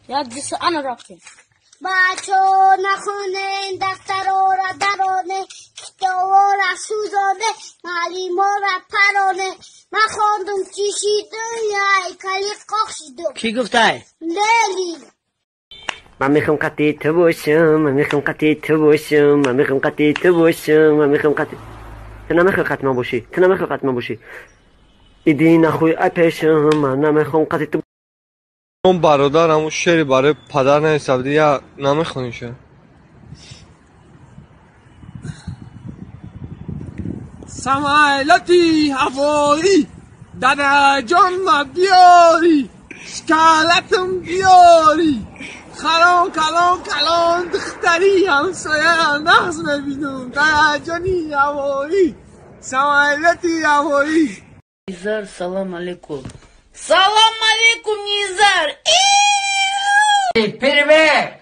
یادش آن رفته بچه نخونه دفتر را درانه کتاب را سوزانه معلم را پرانه من خواندم چیشی دنیای کلیف قاقشیدم کی گفته؟ لیلی من میخوام قطعی تو باشم من میخوام قطعی تو باشم من میخوام قطعی تو باشم من میخوام قطعی تو نمیخوای قطع من باشی تو نمیخوای قطع من باشی ایدی نخوی ای پیشم من نمیخوام قطعی تو اون برادرم اون شعری برای پدر نویسه یا نمیخونیشه سمایلتی هوایی در جان بیاری شکالتم بیاری خلان کلان کلان دختری همسایه نقص ببینم در جانی هوایی سمایلتی هوایی نیزار سلام علیکم سلام علیکم نیزار Привет!